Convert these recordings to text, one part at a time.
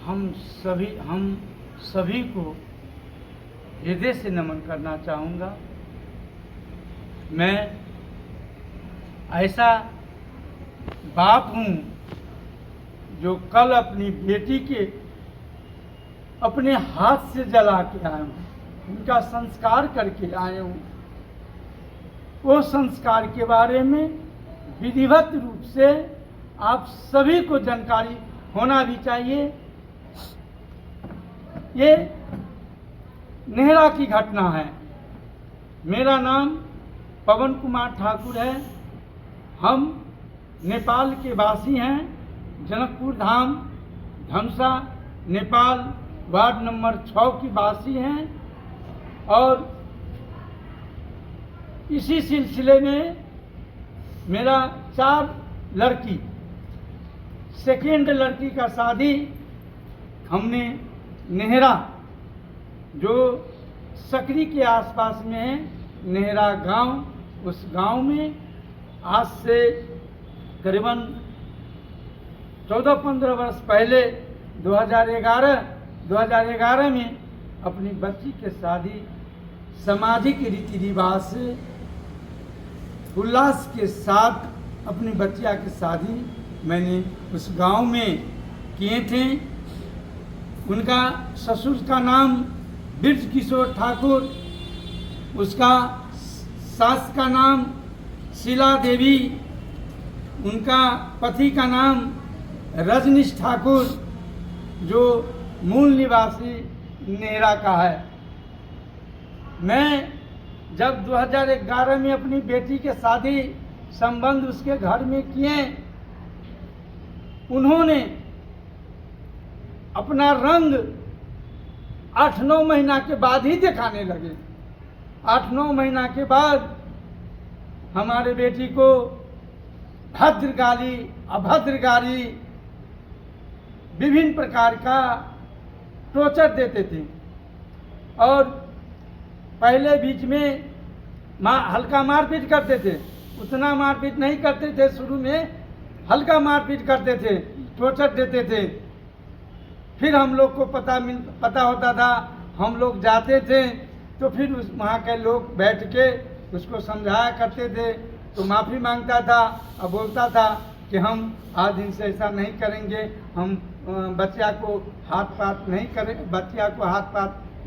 हम सभी को हृदय से नमन करना चाहूँगा। मैं ऐसा बाप हूँ जो कल अपनी बेटी के अपने हाथ से जला के आया हूँ, उनका संस्कार करके आया हूँ। वो संस्कार के बारे में विधिवत रूप से आप सभी को जानकारी होना भी चाहिए। ये नेहरा की घटना है। मेरा नाम पवन कुमार ठाकुर है। हम नेपाल के वासी हैं। जनकपुर धाम, धमसा, नेपाल, वार्ड नंबर 6 की वासी हैं। और इसी सिलसिले में मेरा 4 लड़की, सेकेंड लड़की का शादी हमने नेहरा, जो सकरी के आसपास में है, नेहरा गांव, उस गांव में आज से करीबन 14-15 वर्ष पहले 2011 में अपनी बच्ची के शादी सामाजिक रीति रिवाज से उल्लास के साथ अपनी बच्चिया की शादी मैंने उस गांव में किए थे। उनका ससुर का नाम ब्रज किशोर ठाकुर, उसका सास का नाम शीला देवी, उनका पति का नाम रजनीश ठाकुर, जो मूल निवासी नेहरा का है। मैं जब 2011 में अपनी बेटी के शादी संबंध उसके घर में किए, उन्होंने अपना रंग 8-9 महीना के बाद ही दिखाने लगे। 8-9 महीना के बाद हमारे बेटी को भद्र गाली, अभद्र गाली, विभिन्न प्रकार का टॉर्चर देते थे। और पहले बीच में हल्का मारपीट करते थे, उतना मारपीट नहीं करते थे। शुरू में हल्का मारपीट करते थे, टॉर्चर देते थे। फिर हम लोग को पता होता था, हम लोग जाते थे तो फिर वहाँ के लोग बैठ के उसको समझाया करते थे, तो माफ़ी मांगता था और बोलता था कि हम आज दिन से ऐसा नहीं करेंगे, हम बच्चिया को हाथ पात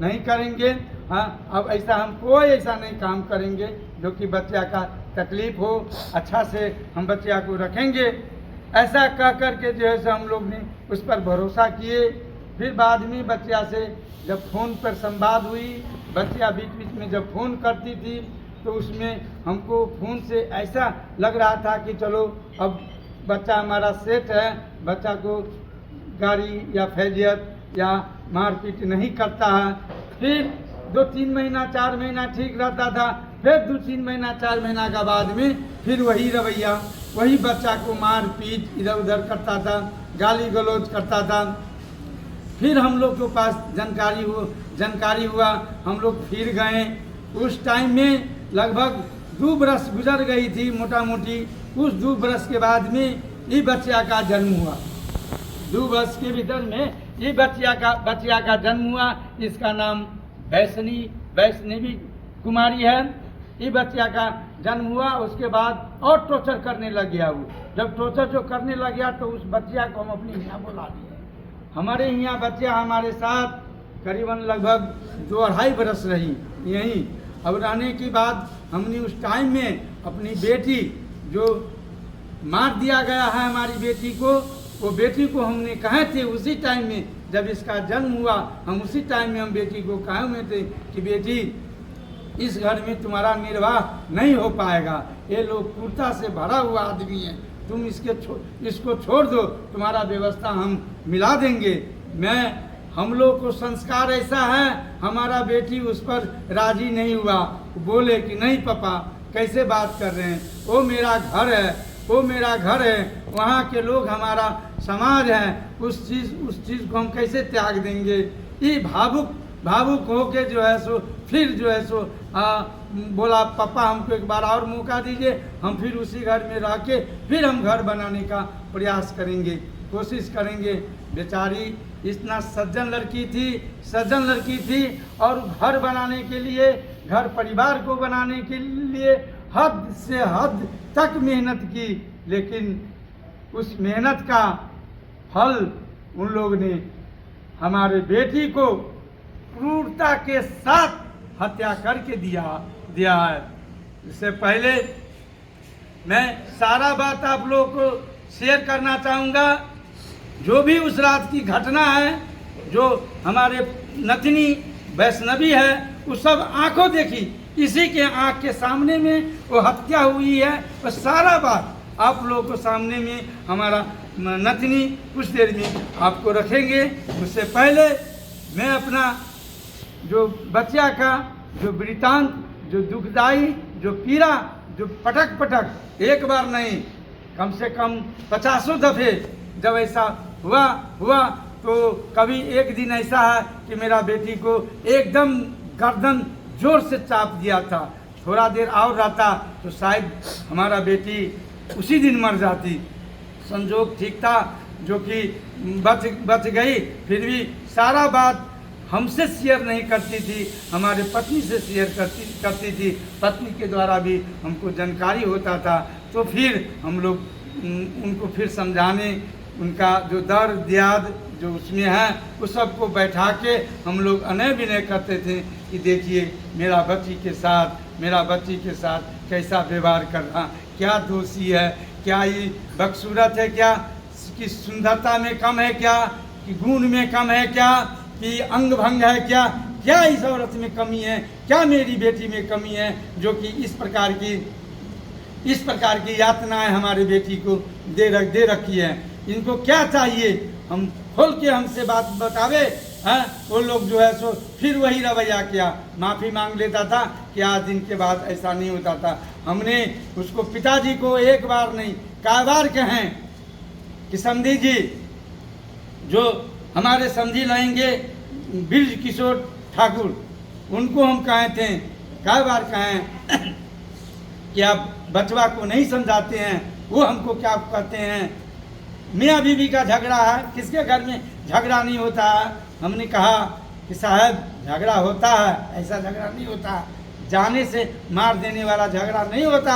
नहीं करेंगे। हाँ, अब ऐसा हम कोई ऐसा नहीं काम करेंगे जो कि बच्चिया का तकलीफ हो, अच्छा से हम बच्चिया को रखेंगे। ऐसा कह कर के जो है सो हम लोग ने उस पर भरोसा किए। फिर बाद में बच्चिया से जब फ़ोन पर संवाद हुई, बच्चिया बीच बीच में जब फ़ोन करती थी तो उसमें हमको फ़ोन से ऐसा लग रहा था कि चलो अब बच्चा हमारा सेट है, बच्चा को गाली या फैजियत या मारपीट नहीं करता है। फिर 2-3 महीना 4 महीना ठीक रहता था, फिर 2-3 महीना 4 महीना का बाद में फिर वही रवैया, वही बच्चा को मार पीट इधर उधर करता था, गाली गलौज करता था। फिर हम लोग के पास जानकारी हुआ, हम लोग फिर गए। उस टाइम में लगभग 2 बरस गुजर गई थी मोटा मोटी। उस 2 बरस के बाद में ये बच्चिया का जन्म हुआ। 2 वर्ष के भीतर में ये बच्चिया का जन्म हुआ। इसका नाम वैष्णवी कुमारी है। ये बच्चिया का जन्म हुआ। उसके बाद और टॉर्चर करने लग गया वो। जब टॉर्चर जो करने लग गया तो उस बच्चिया को हम अपनी यहाँ बुला लिए। हमारे यहाँ बच्चिया हमारे साथ करीबन लगभग 2-2.5 बरस रही यहीं। अब रहने के बाद हमने उस टाइम में अपनी बेटी, जो मार दिया गया है हमारी बेटी को, वो बेटी को हमने कहे थे उसी टाइम में जब इसका जन्म हुआ, हम उसी टाइम में हम बेटी को कहे हुए थे कि बेटी इस घर में तुम्हारा निर्वाह नहीं हो पाएगा, ये लोग कुर्ता से भरा हुआ आदमी है, तुम इसको छोड़ दो, तुम्हारा व्यवस्था हम मिला देंगे। हम लोग को संस्कार ऐसा है, हमारा बेटी उस पर राजी नहीं हुआ, बोले कि नहीं पापा कैसे बात कर रहे हैं, वो मेरा घर है, वहाँ के लोग हमारा समाज है, उस चीज़ को हम कैसे त्याग देंगे। ये भावुक होके जो है सो फिर जो है सो बोला पापा हमको एक बार और मौका दीजिए, हम फिर उसी घर में रह के फिर हम घर बनाने का प्रयास करेंगे। कोशिश करेंगे। बेचारी इतना सज्जन लड़की थी और घर बनाने के लिए, घर परिवार को बनाने के लिए हद से हद तक मेहनत की, लेकिन उस मेहनत का फल उन लोग ने हमारे बेटी को क्रूरता के साथ हत्या करके दिया है। इससे पहले मैं सारा बात आप लोगों को शेयर करना चाहूँगा। जो भी उस रात की घटना है, जो हमारे नतनी वैष्णवी है, वो सब आंखों देखी, इसी के आंख के सामने में वो हत्या हुई है। और सारा बात आप लोगों को सामने में हमारा नतनी कुछ देर में आपको रखेंगे। उससे पहले मैं अपना जो बच्चा का जो वृतांत, जो दुखदाई, जो पीड़ा, जो पटक एक बार नहीं कम से कम 50 दफे जब ऐसा हुआ तो कभी एक दिन ऐसा है कि मेरा बेटी को एकदम गर्दन जोर से चाप दिया था। थोड़ा देर और रहता तो शायद हमारा बेटी उसी दिन मर जाती। संजोग ठीक था जो कि बच गई। फिर भी सारा बात हमसे शेयर नहीं करती थी, हमारे पत्नी से शेयर करती थी। पत्नी के द्वारा भी हमको जानकारी होता था, तो फिर हम लोग उनको फिर समझाने, उनका जो दर्द याद जो उसमें है उस सबको बैठा के हम लोग अनय विनय करते थे कि देखिए मेरा बच्ची के साथ कैसा व्यवहार करना, क्या दोषी है, क्या ये बदसूरत है, क्या कि सुंदरता में कम है, क्या कि गुण में कम है, क्या कि अंग भंग है, क्या इस औरत में कमी है, क्या मेरी बेटी में कमी है, जो कि इस प्रकार की यातनाएं हमारी बेटी को दे रखी है। इनको क्या चाहिए, हम खोल के हमसे बात बतावे। हैं वो लोग जो है सो फिर वही रवैया किया, माफ़ी मांग लेता था कि आज दिन के बाद ऐसा नहीं होता था। हमने उसको पिताजी को एक बार नहीं कई बार कहें कि समधी जी, जो हमारे समझी रहेंगे ब्रज किशोर ठाकुर, उनको हम कहे थे, कई बार कहें कि आप बचवा को नहीं समझाते हैं। वो हमको क्या कहते हैं, मियाँ बीवी का झगड़ा है, किसके घर में झगड़ा नहीं होता है। हमने कहा कि साहब झगड़ा होता है, ऐसा झगड़ा नहीं होता, जाने से मार देने वाला झगड़ा नहीं होता,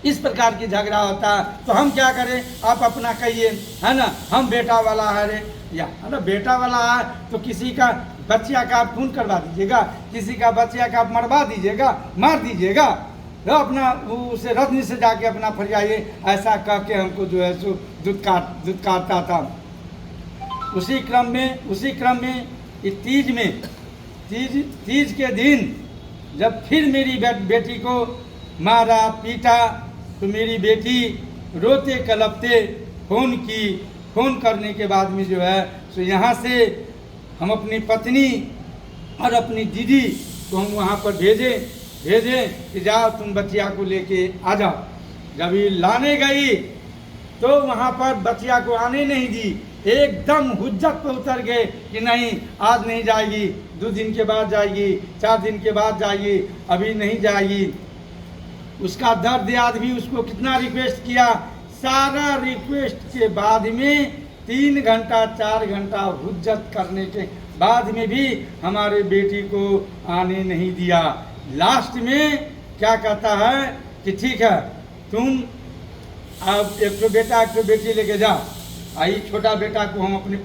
इस प्रकार की झगड़ा होता है। तो हम क्या करें, आप अपना कहिए, है ना, हम बेटा वाला है रे, या है ना बेटा वाला है तो किसी का बच्चिया का आप खून करवा दीजिएगा, किसी का बच्चिया का आप मरवा दीजिएगा, मार दीजिएगा, तो अपना उसे रत्न से जाके अपना फरियाइए, ऐसा कह के हमको जो है सो दूध काटता था। उसी क्रम में इस तीज के दिन जब फिर मेरी बेटी को मारा पीटा, तो मेरी बेटी रोते कलपते फोन करने के बाद में जो है सो यहाँ से हम अपनी पत्नी और अपनी दीदी को हम वहाँ पर भेजे कि जाओ तुम बच्चिया को लेके आ जाओ। जब ये लाने गई तो वहाँ पर बच्चिया को आने नहीं दी, एकदम हुज्जत पे उतर गए कि नहीं आज नहीं जाएगी, 2 दिन के बाद जाएगी, 4 दिन के बाद जाएगी, अभी नहीं जाएगी। उसका दर्द याद भी उसको कितना रिक्वेस्ट किया, सारा रिक्वेस्ट के बाद में 3 घंटा 4 घंटा हुज्जत करने के बाद में भी हमारे बेटी को आने नहीं दिया। लास्ट में क्या कहता है कि ठीक है तुम अब एक तो बेटा एक तो बेटी लेके जाओ, आई छोटा बेटा को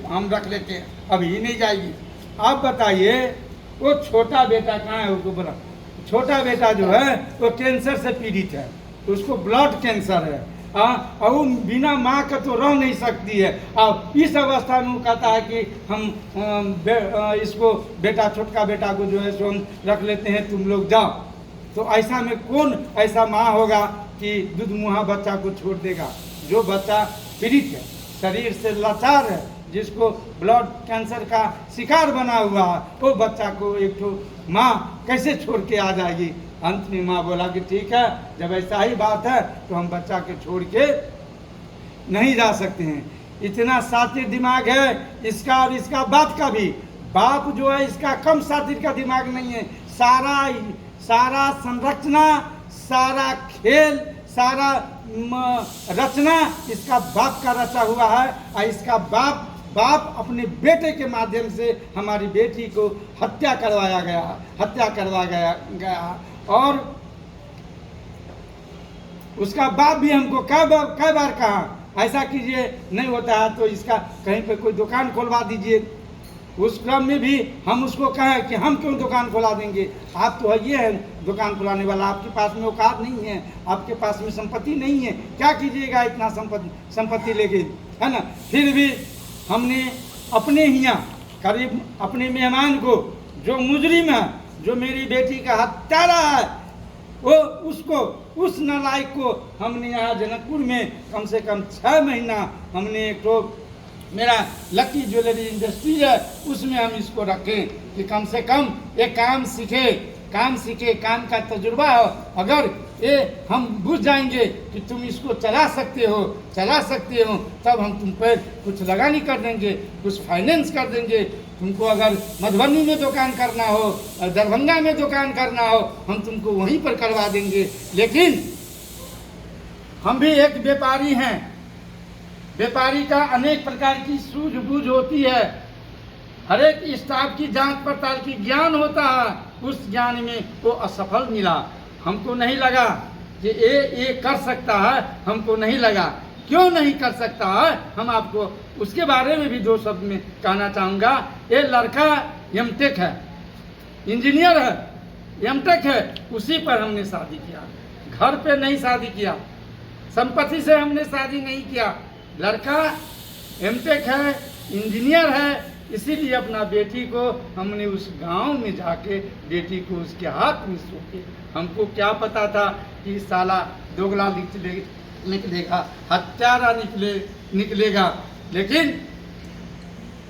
हम रख लेते हैं, अभी नहीं जाएगी। आप बताइए वो छोटा बेटा कहाँ है, उसको बोला छोटा बेटा जो है वो कैंसर से पीड़ित है, तो उसको ब्लड कैंसर है, और वो बिना माँ का तो रह नहीं सकती है। और इस अवस्था में वो कहता है कि हम इसको बेटा छोटका बेटा को जो है सो हम रख लेते हैं, तुम लोग जाओ। तो ऐसा में कौन ऐसा माँ होगा कि दूध मुहा बच्चा को छोड़ देगा, जो बच्चा पीड़ित है, शरीर से लाचार है, जिसको ब्लड कैंसर का शिकार बना हुआ है, वो बच्चा को एक तो माँ कैसे छोड़ के आ जाएगी। अंत में माँ बोला कि ठीक है जब ऐसा ही बात है तो हम बच्चा के छोड़ के नहीं जा सकते हैं। इतना सातिर दिमाग है इसका, और इसका बाप का भी, बाप जो है इसका कम सातिर का दिमाग नहीं है। सारा संरचना, सारा खेल, सारा रचना इसका बाप का रचा हुआ है और इसका बाप अपने बेटे के माध्यम से हमारी बेटी को हत्या करवा गया और उसका बाप भी हमको कई बार कहा ऐसा कीजिए, नहीं होता है तो इसका कहीं पे कोई दुकान खुलवा दीजिए। उस क्रम में भी हम उसको कहें कि हम क्यों दुकान खुला देंगे, आप तो ये है दुकान खुलाने वाला, आपके पास में औकात नहीं है, आपके पास में संपत्ति नहीं है, क्या कीजिएगा इतना संपत्ति लेके, है ना। फिर भी हमने अपने यहाँ करीब अपने मेहमान को जो मुजरिम है, जो मेरी बेटी का हत्यारा है, वो उस नालायक को हमने यहाँ जनकपुर में कम से कम 6 महीना हमने एक तो मेरा लकी ज्वेलरी इंडस्ट्री है उसमें हम इसको रखें कि कम से कम ये काम सीखे, काम का तजुर्बा हो। अगर ये हम बुझ जाएंगे कि तुम इसको चला सकते हो, तब हम तुम पर कुछ लगानी कर देंगे, कुछ फाइनेंस कर देंगे। तुमको अगर मधुबनी में दुकान करना हो, दरभंगा में दुकान करना हो, हम तुमको वहीं पर करवा देंगे। लेकिन हम भी एक व्यापारी हैं, व्यापारी का अनेक प्रकार की सूझबूझ होती है, हर एक स्टाफ की जांच पड़ताल की ज्ञान होता है, उस ज्ञान में वो असफल मिला। हमको नहीं लगा कि ये कर सकता है, हमको नहीं लगा। क्यों नहीं कर सकता है, हम आपको उसके बारे में भी 2 शब्द में कहना चाहूँगा। ये लड़का एमटेक है, इंजीनियर है, एमटेक है, उसी पर हमने शादी किया, घर पे नहीं शादी किया, संपत्ति से हमने शादी नहीं किया। लड़का एमटेक है, इंजीनियर है, इसीलिए अपना बेटी को हमने उस गांव में जाके बेटी को उसके हाथ में सौंपे। हमको क्या पता था कि साला दोगला निकलेगा, हत्यारा निकलेगा। लेकिन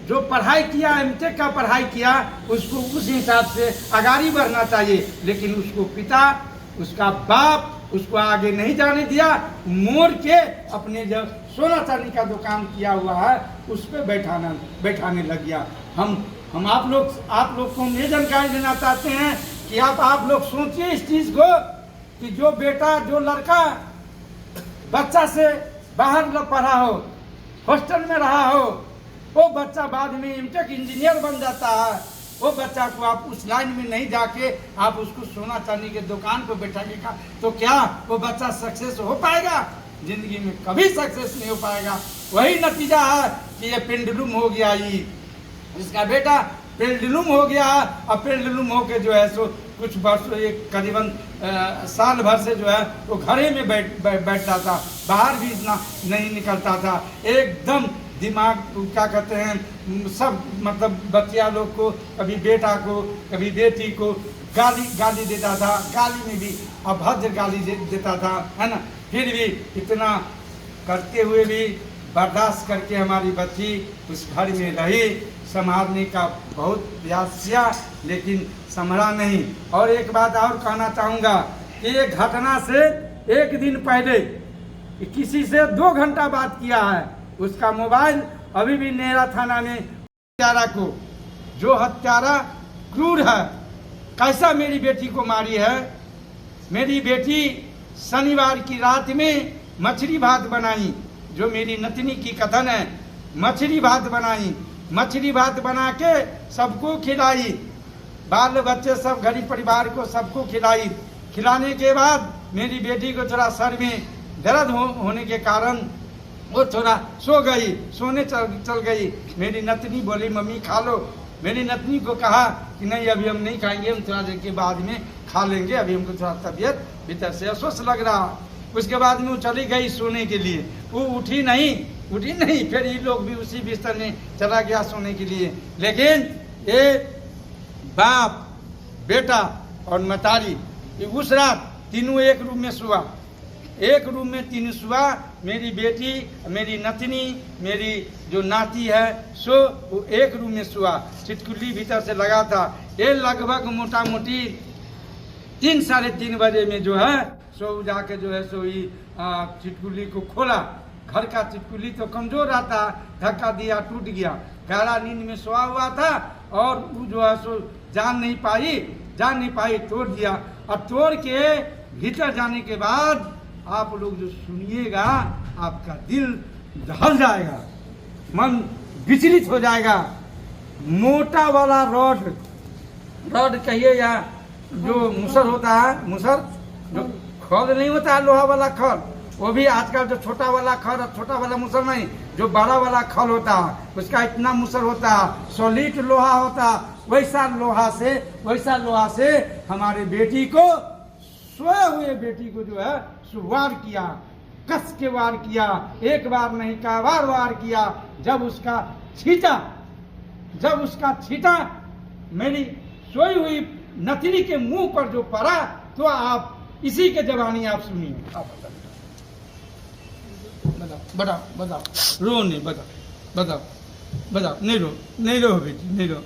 जो पढ़ाई किया, एमटेक का पढ़ाई किया, उसको उस हिसाब से आगाड़ी बढ़ना चाहिए। लेकिन उसको पिता, उसका बाप उसको आगे नहीं जाने दिया, मोड़ के अपने जब सोना चांदी का दुकान किया हुआ है उस पर बैठाने लग गया। हम आप लोग को ये जानकारी देना चाहते हैं कि आप लोग सोचिए इस चीज को कि जो बेटा, जो लड़का बच्चा से बाहर न पढ़ा हो, हॉस्टल में रहा हो, वो बच्चा बाद में एमटेक इंजीनियर बन जाता है। वो बच्चा को आप उस लाइन में नहीं जाके आप उसको सोना चांदी के दुकान पर बैठाइएगा तो क्या वो बच्चा सक्सेस हो पाएगा? जिंदगी में कभी सक्सेस नहीं हो पाएगा। वही नतीजा है कि ये पेंडुलम हो गया, ये इसका बेटा पेंडुलम हो गया। अब पेंडुलम होके जो है सो कुछ वर्ष, एक करीबन साल भर से जो है वो घरे में बैठता था, बाहर भी इतना नहीं निकलता था। एकदम दिमाग क्या कहते हैं, सब मतलब बच्चिया लोग को, कभी बेटा को, कभी बेटी को गाली देता था, गाली में भी अभद्र गाली देता था, है ना। फिर भी इतना करते हुए भी बर्दाश्त करके हमारी बच्ची उस घर में रही। संभालने का बहुत प्रयास किया लेकिन संभला नहीं। और एक बात और कहना चाहूँगा कि ये घटना से 1 दिन पहले किसी से 2 घंटा बात किया है, उसका मोबाइल अभी भी नेरा थाना में। हत्यारा को, जो हत्यारा क्रूर है, कैसा मेरी बेटी को मारी है। मेरी बेटी शनिवार की रात में मछली भात बनाई, जो मेरी नतनी की कथन है, मछली भात बनाई, मछली भात बना के सबको खिलाई, बाल बच्चे सब गरीब परिवार को सबको खिलाई। खिलाने के बाद मेरी बेटी को थोड़ा सर में दर्द होने के कारण वो थोड़ा सो गई, सोने चल गई। मेरी नतनी बोली मम्मी खा लो। मेरी नतनी को कहा कि नहीं अभी हम नहीं खाएंगे, हम थोड़ा देर के बाद में खा लेंगे, अभी हमको थोड़ा तबीयत भीतर से अस्वस्थ लग रहा। उसके बाद में वो चली गई सोने के लिए। वो उठी नहीं, फिर ये लोग भी उसी बिस्तर में चला गया सोने के लिए। लेकिन ये बाप, बेटा और मतारी उस रात तीनों एक रूम में सुआ, एक रूम में तीनों सुआ। मेरी बेटी, मेरी नतनी, मेरी जो नाती है सो वो एक रूम में सुआ। चिटकुली भीतर से लगा था। ये लगभग मोटा मोटी 3 साढ़े 3 बजे में जो है सो जाके जो है सो ये चिटकुली को खोला। घर का चिटकुली तो कमजोर रहता, धक्का दिया, टूट गया। गहरा नींद में सोया हुआ था और वो जो है सो जान नहीं पाई, तोड़ दिया। और तोड़ के भीतर जाने के बाद आप लोग जो सुनिएगा आपका दिल दहल जाएगा, मन विचलित हो जाएगा। मोटा वाला रॉड कहिए या जो मुसर होता है, मुसर जो खल नहीं होता है, लोहा वाला खल, वो भी आजकल जो छोटा वाला खल, छोटा वाला मुसर नहीं, जो बड़ा वाला खल होता है उसका इतना मुसर होता है, सॉलिड लोहा होता है। वैसा लोहा से हमारे बेटी को, सोए हुए बेटी को जो है सो वार किया, कस के वार किया, एक बार नहीं कई बार वार किया। जब उसका छींटा मेरी सोई हुई नथनी के मुंह पर जो पड़ा, तो आप इसी के जवानी आप सुनिए। आप बताओ, रो नहीं, बताओ, नहीं रो बेटी, नहीं रो।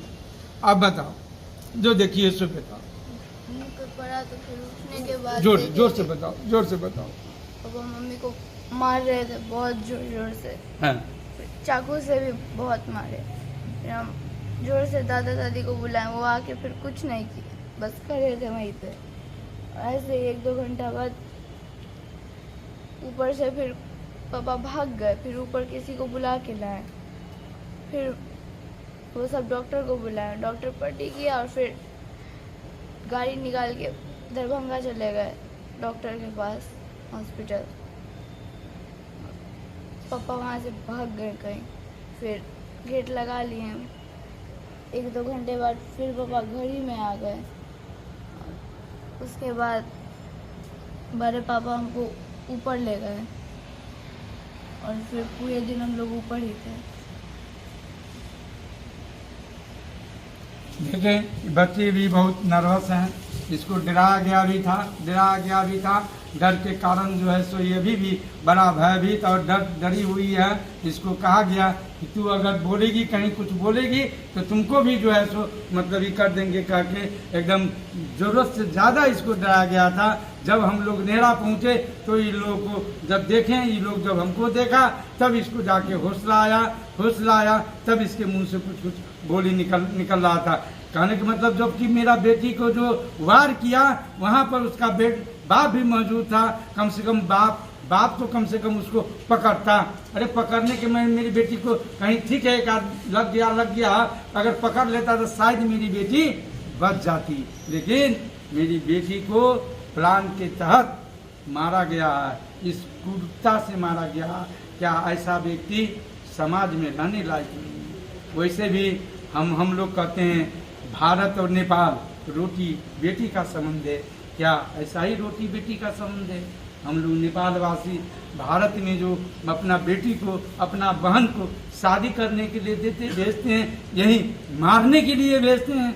आप बताओ, जो देखिए सो बताओ, पड़ा तो फिर उठने के बाद जोर से बताओ। पापा मम्मी को मार रहे थे बहुत जोर से, हाँ। चाकू से भी बहुत मारे। फिर हम जोर से दादा दादी को बुलाए, वो आके फिर कुछ नहीं किया, बस खड़े थे वहीं पे। ऐसे 1-2 घंटा बाद ऊपर से फिर पापा भाग गए, फिर ऊपर किसी को बुला के लाए, फिर वो सब डॉक्टर को बुलाया, डॉक्टर पट्टी किया और फिर गाड़ी निकाल के दरभंगा चले गए डॉक्टर के पास हॉस्पिटल। पापा वहाँ से भाग गए कहीं, फिर गेट लगा लिए। 1-2 घंटे बाद फिर पापा घर ही में आ गए। उसके बाद बड़े पापा हमको ऊपर ले गए और फिर पूरे दिन हम लोग ऊपर ही थे। देखें, बच्चे भी बहुत नर्वस हैं, इसको डराया गया भी था। डर के कारण जो है सो ये भी बड़ा भयभीत और डरी हुई है। इसको कहा गया कि तू अगर बोलेगी, कहीं कुछ बोलेगी तो तुमको भी जो है सो मतलब ये कर देंगे, कह के एकदम ज़रूरत से ज़्यादा इसको डराया गया था। जब हम लोग नेहरा पहुँचे तो ये लोग को जब देखें, ये लोग जब हमको देखा तब इसको जाके हौसला आया, तब इसके मुंह से कुछ बोली निकल रहा था। कहने का मतलब जबकि मेरा बेटी को जो वार किया वहाँ पर उसका बाप भी मौजूद था। कम से कम बाप तो कम से कम उसको पकड़ता। अरे पकड़ने के मैं मेरी बेटी को कहीं ठीक है, लग गया, अगर पकड़ लेता तो शायद मेरी बेटी बच जाती। लेकिन मेरी बेटी को प्लान के तहत मारा गया है, इस क्रूरता से मारा गया। क्या ऐसा व्यक्ति समाज में रहने लायक नहीं है? वैसे भी हम लोग कहते हैं भारत और नेपाल रोटी बेटी का संबंध है। क्या ऐसा ही रोटी बेटी का संबंध है? हम लोग नेपाल वासी भारत में जो अपना बेटी को, अपना बहन को शादी करने के लिए भेजते हैं, यही मारने के लिए भेजते हैं,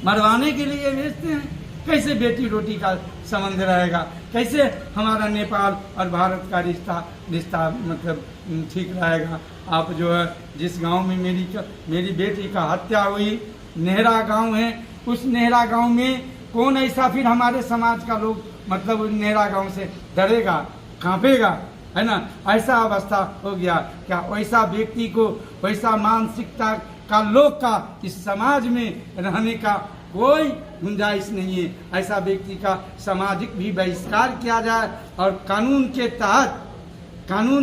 मरवाने के लिए भेजते हैं। कैसे बेटी रोटी का संबंध रहेगा? कैसे हमारा नेपाल और भारत का रिश्ता मतलब ठीक रहेगा? आप जो है जिस गांव में मेरी बेटी का हत्या हुई, नेहरा गांव है, उस नेहरा गांव में कौन ऐसा फिर हमारे समाज का लोग मतलब नेहरा गांव से डरेगा, कांपेगा, है ना? ऐसा अवस्था हो गया। क्या वैसा व्यक्ति को, वैसा मानसिकता का लोग का इस समाज में रहने का कोई गुंजाइश नहीं है। ऐसा व्यक्ति का सामाजिक भी बहिष्कार किया जाए और कानून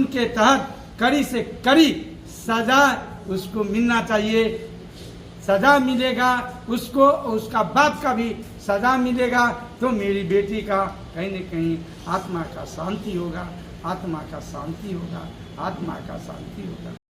के तहत कड़ी से कड़ी सजा उसको मिलना चाहिए। सजा मिलेगा उसको, उसका बाप का भी सजा मिलेगा, तो मेरी बेटी का कहीं न कहीं आत्मा का शांति होगा।